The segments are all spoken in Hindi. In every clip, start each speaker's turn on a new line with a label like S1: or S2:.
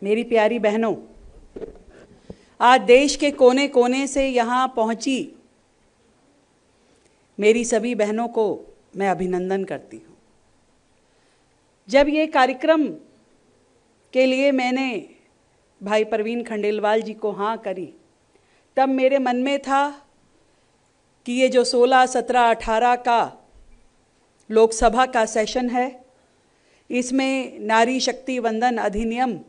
S1: मेरी प्यारी बहनों, आज देश के कोने कोने से यहाँ पहुँची मेरी सभी बहनों को मैं अभिनंदन करती हूँ। जब ये कार्यक्रम के लिए मैंने भाई परवीन खंडेलवाल जी को हाँ करी, तब मेरे मन में था कि ये जो 16, 17, 18 का लोकसभा का सेशन है, इसमें नारी शक्ति वंदन अधिनियम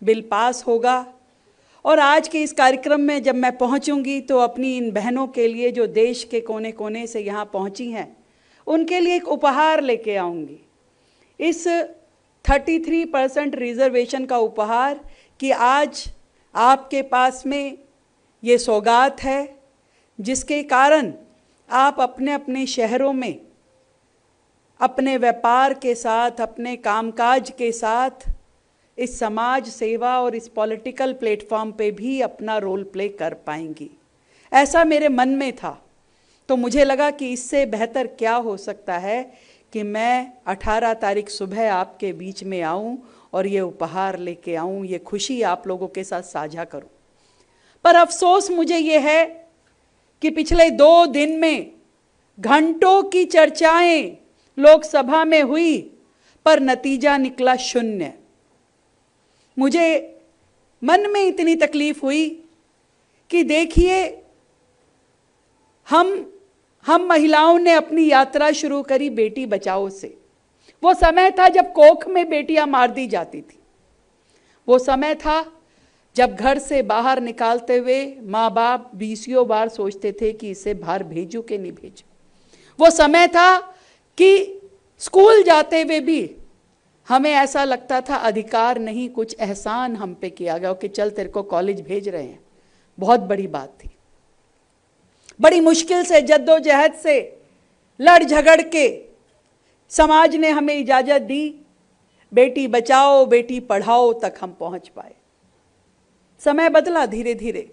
S1: बिल पास होगा और आज के इस कार्यक्रम में जब मैं पहुंचूंगी तो अपनी इन बहनों के लिए जो देश के कोने कोने से यहाँ पहुंची हैं, उनके लिए एक उपहार लेके आऊँगी। इस 33% रिजर्वेशन का उपहार कि आज आपके पास में ये सौगात है, जिसके कारण आप अपने अपने शहरों में अपने व्यापार के साथ, अपने कामकाज के साथ इस समाज सेवा और इस पॉलिटिकल प्लेटफॉर्म पे भी अपना रोल प्ले कर पाएंगी। ऐसा मेरे मन में था, तो मुझे लगा कि इससे बेहतर क्या हो सकता है कि मैं 18 तारीख सुबह आपके बीच में आऊं और ये उपहार लेके आऊं, ये खुशी आप लोगों के साथ साझा करूं। पर अफसोस मुझे ये है कि पिछले 2 दिन में घंटों की चर्चाएं लोकसभा में हुई, पर नतीजा निकला शून्य। मुझे मन में इतनी तकलीफ हुई कि देखिए, हम महिलाओं ने अपनी यात्रा शुरू करी बेटी बचाओ से। वो समय था जब कोख में बेटियां मार दी जाती थी। वो समय था जब घर से बाहर निकालते हुए माँ बाप 20 बार सोचते थे कि इसे बाहर भेजूं कि नहीं भेजूं। वो समय था कि स्कूल जाते हुए भी हमें ऐसा लगता था अधिकार नहीं, कुछ एहसान हम पे किया गया कि चल तेरे को कॉलेज भेज रहे हैं। बहुत बड़ी बात थी। बड़ी मुश्किल से, जद्दोजहद से, लड़ झगड़ के समाज ने हमें इजाजत दी, बेटी बचाओ बेटी पढ़ाओ तक हम पहुंच पाए। समय बदला धीरे धीरे।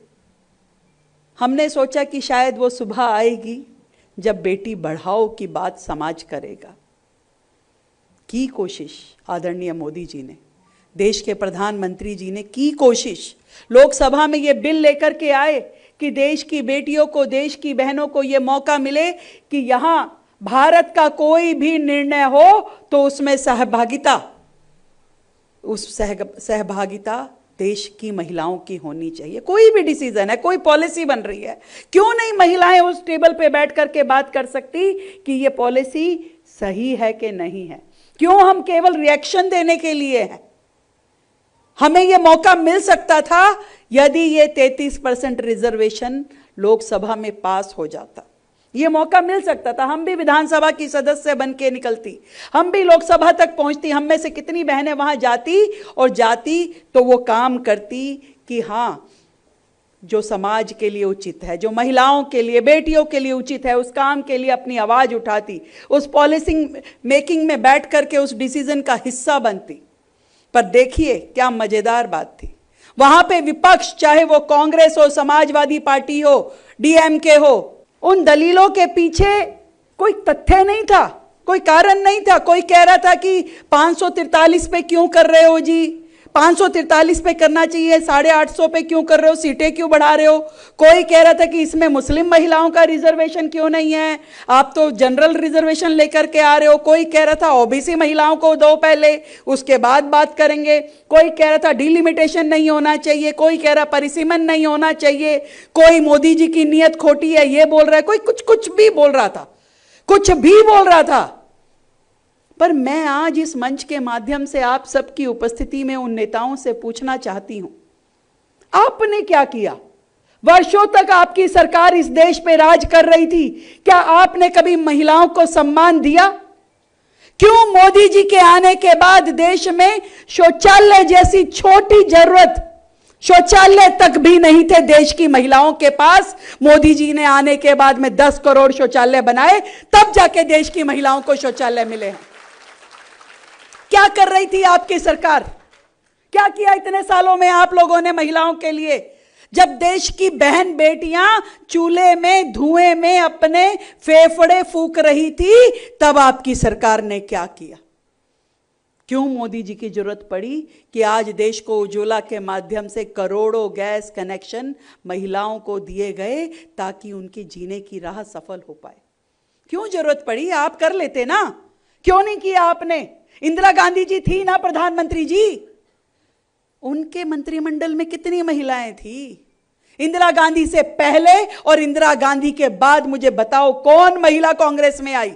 S1: हमने सोचा कि शायद वो सुबह आएगी जब बेटी बढ़ाओ की बात समाज करेगा। की कोशिश आदरणीय मोदी जी ने, देश के प्रधानमंत्री जी ने की कोशिश। लोकसभा में ये बिल लेकर के आए कि देश की बेटियों को, देश की बहनों को ये मौका मिले कि यहाँ भारत का कोई भी निर्णय हो तो उसमें सहभागिता देश की महिलाओं की होनी चाहिए। कोई भी डिसीजन है, कोई पॉलिसी बन रही है, क्यों नहीं महिलाएं उस टेबल पे बैठ करके बात कर सकती कि ये पॉलिसी सही है कि नहीं है? क्यों हम केवल रिएक्शन देने के लिए हैं? हमें यह मौका मिल सकता था यदि ये 33% रिजर्वेशन लोकसभा में पास हो जाता। ये मौका मिल सकता था। हम भी विधानसभा की सदस्य बन के निकलती, हम भी लोकसभा तक पहुंचती। हम में से कितनी बहनें वहां जाती और जाती तो वो काम करती कि हाँ, जो समाज के लिए उचित है, जो महिलाओं के लिए, बेटियों के लिए उचित है, उस काम के लिए अपनी आवाज उठाती, उस पॉलिसी मेकिंग में बैठ करके उस डिसीजन का हिस्सा बनती। पर देखिए क्या मजेदार बात थी, वहां पे विपक्ष, चाहे वो कांग्रेस हो, समाजवादी पार्टी हो, डीएमके हो, उन दलीलों के पीछे कोई तथ्य नहीं था, कोई कारण नहीं था। कोई कह रहा था कि 543 पे क्यों कर रहे हो जी, 543 पे करना चाहिए, 850 पे क्यों कर रहे हो, सीटें क्यों बढ़ा रहे हो। कोई कह रहा था कि इसमें मुस्लिम महिलाओं का रिजर्वेशन क्यों नहीं है, आप तो जनरल रिजर्वेशन लेकर के आ रहे हो। कोई कह रहा था ओबीसी महिलाओं को दो पहले, उसके बाद बात करेंगे। कोई कह रहा था डिलिमिटेशन नहीं होना चाहिए, कोई कह रहा परिसीमन नहीं होना चाहिए, कोई मोदी जी की नीयत खोटी है ये बोल रहा है, कोई कुछ भी बोल रहा था, कुछ भी बोल रहा था। पर मैं आज इस मंच के माध्यम से आप सबकी उपस्थिति में उन नेताओं से पूछना चाहती हूं, आपने क्या किया? वर्षों तक आपकी सरकार इस देश पे राज कर रही थी, क्या आपने कभी महिलाओं को सम्मान दिया? क्यों मोदी जी के आने के बाद देश में शौचालय जैसी छोटी जरूरत, शौचालय तक भी नहीं थे देश की महिलाओं के पास? मोदी जी ने आने के बाद में 10 करोड़ शौचालय बनाए, तब जाके देश की महिलाओं को शौचालय मिले हैं। क्या कर रही थी आपकी सरकार? क्या किया इतने सालों में आप लोगों ने महिलाओं के लिए? जब देश की बहन बेटियां चूल्हे में, धुएं में अपने फेफड़े फूंक रही थी, तब आपकी सरकार ने क्या किया? क्यों मोदी जी की जरूरत पड़ी कि आज देश को उज्ज्वला के माध्यम से करोड़ों गैस कनेक्शन महिलाओं को दिए गए ताकि उनकी जीने की राह सफल हो पाए? क्यों जरूरत पड़ी? आप कर लेते ना, क्यों नहीं किया आपने? इंदिरा गांधी जी थी ना प्रधानमंत्री जी, उनके मंत्रिमंडल में कितनी महिलाएं थी? इंदिरा गांधी से पहले और इंदिरा गांधी के बाद मुझे बताओ कौन महिला कांग्रेस में आई?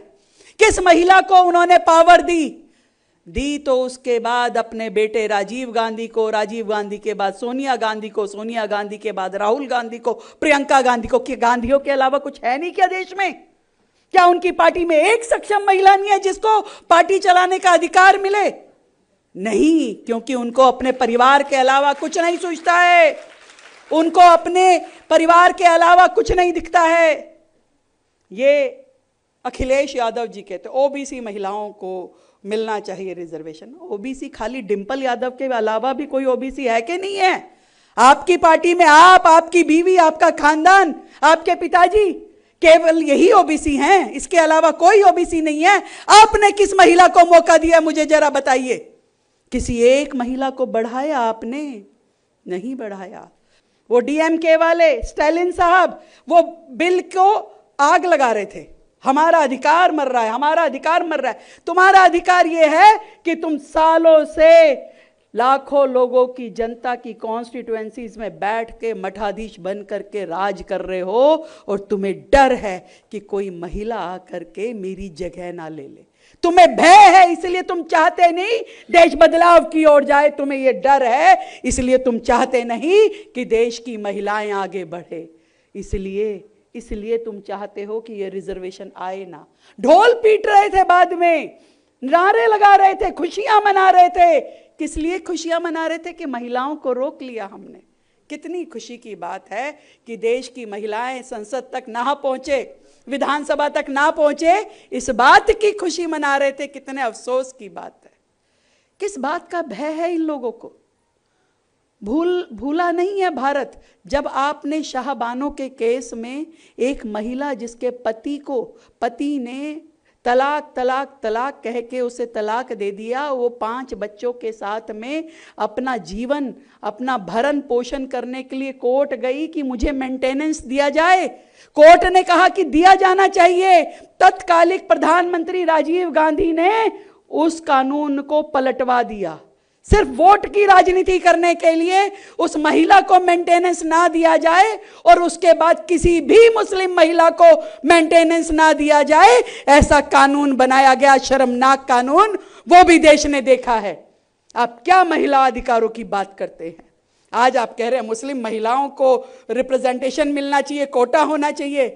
S1: किस महिला को उन्होंने पावर दी तो उसके बाद अपने बेटे राजीव गांधी को, राजीव गांधी के बाद सोनिया गांधी को, सोनिया गांधी के बाद राहुल गांधी को, प्रियंका गांधी को। कि गांधियों के अलावा कुछ है नहीं क्या देश में? क्या उनकी पार्टी में एक सक्षम महिला नहीं है जिसको पार्टी चलाने का अधिकार मिले? नहीं, क्योंकि उनको अपने परिवार के अलावा कुछ नहीं सोचता है, उनको अपने परिवार के अलावा कुछ नहीं दिखता है। ये अखिलेश यादव जी कहते ओबीसी महिलाओं को मिलना चाहिए रिजर्वेशन। ओबीसी खाली डिंपल यादव के अलावा भी कोई ओबीसी है कि नहीं है? आपकी पार्टी में आप, आपकी बीवी, आपका खानदान, आपके पिताजी केवल यही ओबीसी हैं, इसके अलावा कोई ओबीसी नहीं है। आपने किस महिला को मौका दिया मुझे जरा बताइए? किसी एक महिला को बढ़ाया आपने? नहीं बढ़ाया। वो डीएमके वाले स्टालिन साहब वो बिल को आग लगा रहे थे, हमारा अधिकार मर रहा है, हमारा अधिकार मर रहा है। तुम्हारा अधिकार यह है कि तुम सालों से लाखों लोगों की, जनता की कॉन्स्टिट्यूएंसीज में बैठ के मठाधीश बन करके राज कर रहे हो और तुम्हें डर है कि कोई महिला आकर के मेरी जगह ना ले ले। तुम्हें भय है, इसलिए तुम चाहते नहीं देश बदलाव की ओर जाए। तुम्हें यह डर है, इसलिए तुम चाहते नहीं कि देश की महिलाएं आगे बढ़े। इसलिए तुम चाहते हो कि यह रिजर्वेशन आए ना। ढोल पीट रहे थे, बाद में नारे लगा रहे थे, खुशियां मना रहे थे। किस लिए खुशियां मना रहे थे? कि महिलाओं को रोक लिया हमने। कितनी खुशी की बात है कि देश की महिलाएं संसद तक ना पहुंचे, विधानसभा तक ना पहुंचे, इस बात की खुशी मना रहे थे। कितने अफसोस की बात है। किस बात का भय है इन लोगों को? भूला नहीं है भारत, जब आपने शाहबानो के केस में एक महिला जिसके पति ने तलाक तलाक तलाक कह के उसे तलाक दे दिया, वो 5 बच्चों के साथ में अपना जीवन, अपना भरण पोषण करने के लिए कोर्ट गई कि मुझे मेंटेनेंस दिया जाए। कोर्ट ने कहा कि दिया जाना चाहिए। तत्कालिक प्रधानमंत्री राजीव गांधी ने उस कानून को पलटवा दिया। सिर्फ वोट की राजनीति करने के लिए उस महिला को मेंटेनेंस ना दिया जाए और उसके बाद किसी भी मुस्लिम महिला को मेंटेनेंस ना दिया जाए, ऐसा कानून बनाया गया, शर्मनाक कानून। वो भी देश ने देखा है। आप क्या महिला अधिकारों की बात करते हैं? आज आप कह रहे हैं मुस्लिम महिलाओं को रिप्रेजेंटेशन मिलना चाहिए, कोटा होना चाहिए।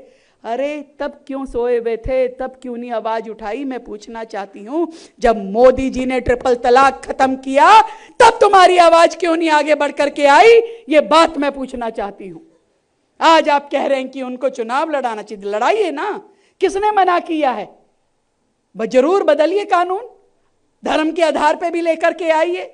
S1: अरे तब क्यों सोए हुए थे? तब क्यों नहीं आवाज उठाई? मैं पूछना चाहती हूं, जब मोदी जी ने ट्रिपल तलाक खत्म किया तब तुम्हारी आवाज क्यों नहीं आगे बढ़ करके आई? ये बात मैं पूछना चाहती हूं। आज आप कह रहे हैं कि उनको चुनाव लड़ाना चाहिए। लड़ाइए ना, किसने मना किया है? जरूर बदलिए कानून, धर्म के आधार पे भी लेकर के आइए,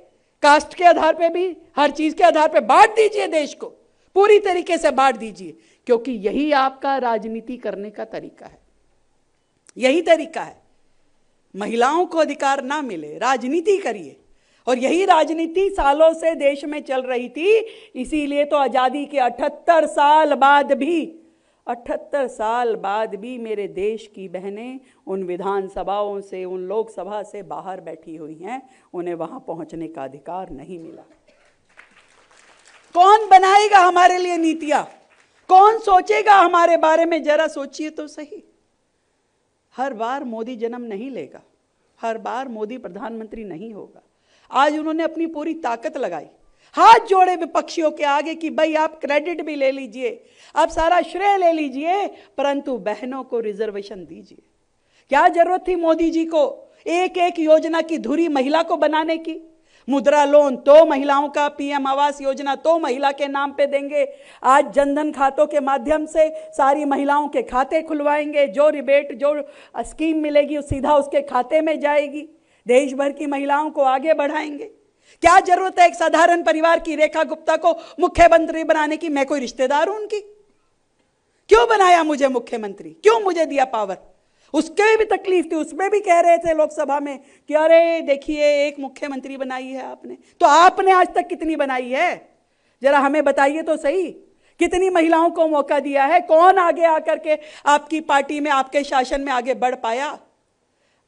S1: कास्ट के आधार पे भी, हर चीज के आधार पे बांट दीजिए, देश को पूरी तरीके से बांट दीजिए, क्योंकि यही आपका राजनीति करने का तरीका है। यही तरीका है। महिलाओं को अधिकार ना मिले, राजनीति करिए। और यही राजनीति सालों से देश में चल रही थी। इसीलिए तो आजादी के 78 साल बाद भी मेरे देश की बहनें उन विधानसभाओं से, उन लोकसभा से बाहर बैठी हुई हैं। उन्हें वहां पहुंचने का अधिकार नहीं मिला। कौन बनाएगा हमारे लिए नीतियां? कौन सोचेगा हमारे बारे में? जरा सोचिए तो सही। हर बार मोदी जन्म नहीं लेगा, हर बार मोदी प्रधानमंत्री नहीं होगा। आज उन्होंने अपनी पूरी ताकत लगाई, हाथ जोड़े विपक्षियों के आगे कि भाई आप क्रेडिट भी ले लीजिए, आप सारा श्रेय ले लीजिए, परंतु बहनों को रिजर्वेशन दीजिए। क्या जरूरत थी मोदी जी को एक एक योजना की धुरी महिला को बनाने की? मुद्रा लोन तो महिलाओं का, पीएम आवास योजना तो महिला के नाम पे देंगे। आज जनधन खातों के माध्यम से सारी महिलाओं के खाते खुलवाएंगे। जो रिबेट, जो स्कीम मिलेगी सीधा उसके खाते में जाएगी। देश भर की महिलाओं को आगे बढ़ाएंगे। क्या जरूरत है एक साधारण परिवार की रेखा गुप्ता को मुख्यमंत्री बनाने की? मैं कोई रिश्तेदार हूं उनकी? क्यों बनाया मुझे मुख्यमंत्री? क्यों मुझे दिया पावर? उसके भी तकलीफ थी, उसमें भी कह रहे थे लोकसभा में कि अरे देखिए एक मुख्यमंत्री बनाई है आपने, तो आपने आज तक कितनी बनाई है, जरा हमें बताइए तो सही। कितनी महिलाओं को मौका दिया है, कौन आगे आकर के आपकी पार्टी में, आपके शासन में आगे बढ़ पाया।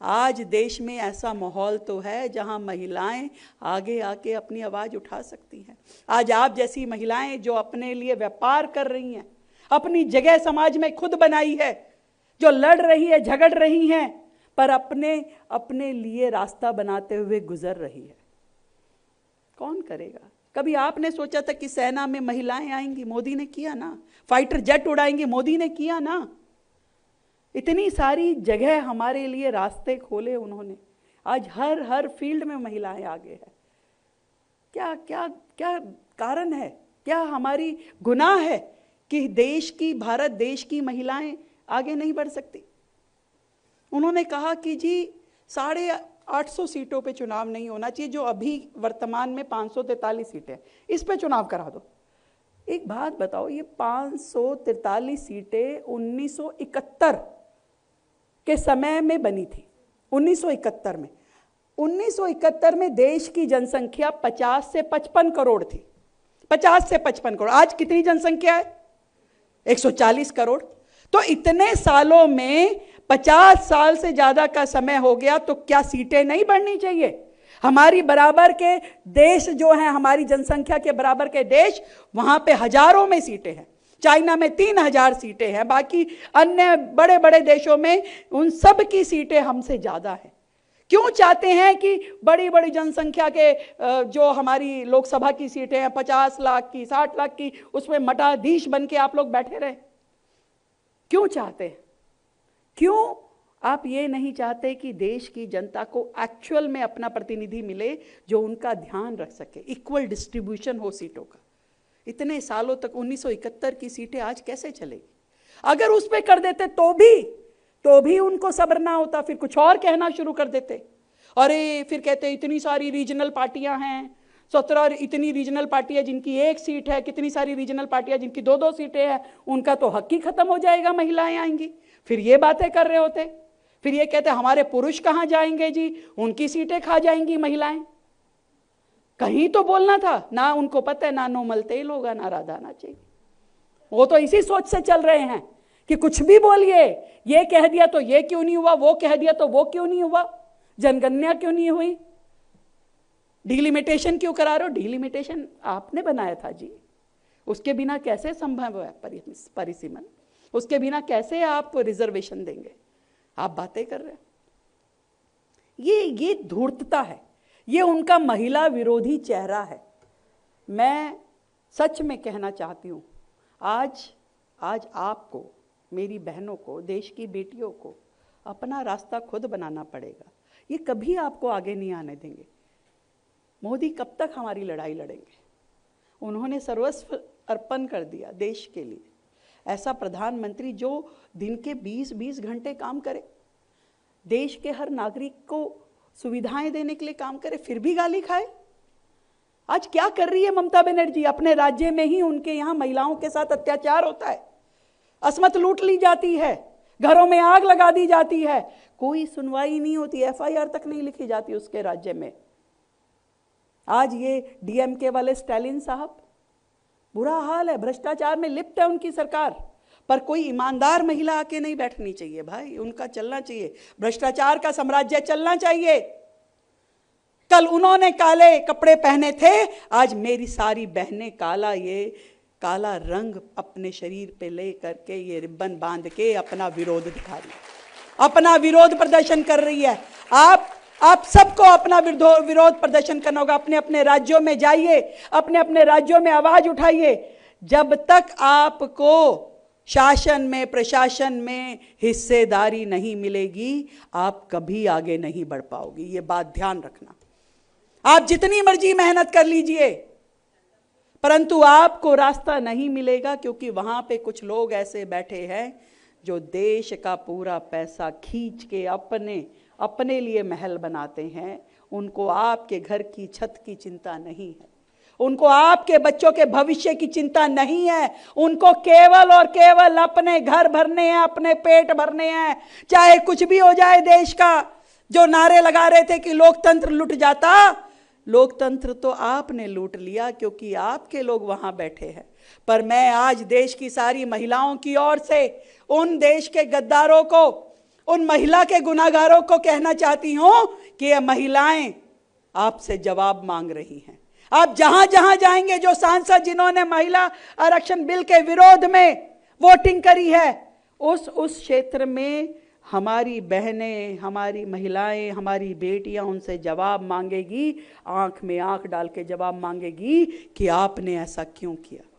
S1: आज देश में ऐसा माहौल तो है जहां महिलाएं आगे आके अपनी आवाज उठा सकती हैं। आज आप जैसी महिलाएं जो अपने लिए व्यापार कर रही हैं, अपनी जगह समाज में खुद बनाई है, जो लड़ रही है, झगड़ रही हैं, पर अपने लिए रास्ता बनाते हुए गुजर रही है। कौन करेगा? कभी आपने सोचा था कि सेना में महिलाएं आएंगी? मोदी ने किया ना। Fighter jet उड़ाएंगे? मोदी ने किया ना। इतनी सारी जगह हमारे लिए रास्ते खोले उन्होंने। आज हर फील्ड में महिलाएं आगे है। क्या क्या क्या कारण है? क्या हमारी गुनाह है कि भारत देश की महिलाएं आगे नहीं बढ़ सकती? उन्होंने कहा कि जी 850 सीटों पे चुनाव नहीं होना चाहिए, जो अभी वर्तमान में 543 सीटें, इस पे चुनाव करा दो। एक बात बताओ, ये 543 सीटें 1971 के समय में बनी थी। 1971 में 1971 में देश की जनसंख्या 50 से 55 करोड़ थी। 50 से 55 करोड़। आज कितनी जनसंख्या है? 140 करोड़। तो इतने सालों में 50 साल से ज्यादा का समय हो गया, तो क्या सीटें नहीं बढ़नी चाहिए? हमारी बराबर के देश जो हैं, हमारी जनसंख्या के बराबर के देश, वहां पे हजारों में सीटें हैं। चाइना में 3000 सीटें हैं, बाकी अन्य बड़े बड़े देशों में उन सब की सीटें हमसे ज्यादा हैं। क्यों चाहते हैं कि बड़ी बड़ी जनसंख्या के जो हमारी लोकसभा की सीटें हैं, 50 लाख की, 60 लाख की, उसमें मठाधीश बन के आप लोग बैठे रहे? क्यों चाहते हैं? क्यों आप ये नहीं चाहते कि देश की जनता को एक्चुअल में अपना प्रतिनिधि मिले जो उनका ध्यान रख सके, इक्वल डिस्ट्रीब्यूशन हो सीटों का? इतने सालों तक 1971 की सीटें आज कैसे चलेगी? अगर उस पर कर देते तो भी उनको सब्र ना होता, फिर कुछ और कहना शुरू कर देते। अरे फिर कहते इतनी सारी रीजनल पार्टियां हैं, 17 इतनी रीजनल पार्टियां जिनकी 1 सीट है, कितनी सारी रीजनल पार्टियां जिनकी 2-2 सीटें हैं, उनका तो हक ही खत्म हो जाएगा, महिलाएं आएंगी। फिर ये बातें कर रहे होते। फिर ये कहते हमारे पुरुष कहां जाएंगे जी, उनकी सीटें खा जाएंगी महिलाएं। कहीं तो बोलना था ना। उनको पता है ना नोमल तेल होगा ना राधा ना चाहिए। वो तो इसी सोच से चल रहे हैं कि कुछ भी बोलिए, ये कह दिया तो ये क्यों नहीं हुआ, वो कह दिया तो वो क्यों नहीं हुआ, जनगणना क्यों नहीं हुई, डिलिमिटेशन क्यों करा रहे हो? डिलिमिटेशन आपने बनाया था जी, उसके बिना कैसे संभव है परिसीमन? उसके बिना कैसे आप रिजर्वेशन देंगे? आप बातें कर रहे हैं। ये धूर्तता है, ये उनका महिला विरोधी चेहरा है। मैं सच में कहना चाहती हूं, आज आपको, मेरी बहनों को, देश की बेटियों को अपना रास्ता खुद बनाना पड़ेगा। ये कभी आपको आगे नहीं आने देंगे। मोदी कब तक हमारी लड़ाई लड़ेंगे? उन्होंने सर्वस्व अर्पण कर दिया देश के लिए। ऐसा प्रधानमंत्री जो दिन के 20-20 घंटे काम करे, देश के हर नागरिक को सुविधाएं देने के लिए काम करे, फिर भी गाली खाए। आज क्या कर रही है ममता बनर्जी? अपने राज्य में ही उनके यहां महिलाओं के साथ अत्याचार होता है, असमत लूट ली जाती है, घरों में आग लगा दी जाती है, कोई सुनवाई नहीं होती, FIR तक नहीं लिखी जाती उसके राज्य में। आज ये DMK वाले स्टालिन साहब, बुरा हाल है, भ्रष्टाचार में लिप्त है उनकी सरकार, पर कोई ईमानदार महिला आके नहीं बैठनी चाहिए भाई, उनका चलना चाहिए, भ्रष्टाचार का साम्राज्य चलना चाहिए। कल उन्होंने काले कपड़े पहने थे, आज मेरी सारी बहनें काला रंग अपने शरीर पे ले करके, ये रिबन बांध के अपना विरोध दिखा रही है, अपना विरोध प्रदर्शन कर रही है। आप सबको अपना विरोध प्रदर्शन करना होगा। अपने अपने राज्यों में जाइए, अपने अपने राज्यों में आवाज उठाइए। जब तक आपको शासन में, प्रशासन में हिस्सेदारी नहीं मिलेगी, आप कभी आगे नहीं बढ़ पाओगी। ये बात ध्यान रखना। आप जितनी मर्जी मेहनत कर लीजिए, परंतु आपको रास्ता नहीं मिलेगा, क्योंकि वहां पे कुछ लोग ऐसे बैठे हैं जो देश का पूरा पैसा खींच के अपने लिए महल बनाते हैं। उनको आपके घर की छत की चिंता नहीं है, उनको आपके बच्चों के भविष्य की चिंता नहीं है। उनको केवल और केवल अपने घर भरने हैं, अपने पेट भरने हैं, चाहे कुछ भी हो जाए देश का। जो नारे लगा रहे थे कि लोकतंत्र लुट जाता, लोकतंत्र तो आपने लूट लिया क्योंकि आपके लोग वहां बैठे हैं। पर मैं आज देश की सारी महिलाओं की ओर से उन देश के गद्दारों को, उन महिला के गुनाहगारों को कहना चाहती हूं कि ये महिलाएं आपसे जवाब मांग रही हैं। आप जहां जहां जाएंगे, जो सांसद जिन्होंने महिला आरक्षण बिल के विरोध में वोटिंग करी है, उस क्षेत्र में हमारी बहनें, हमारी महिलाएं, हमारी बेटियां उनसे जवाब मांगेगी, आंख में आंख डाल के जवाब मांगेगी कि आपने ऐसा क्यों किया।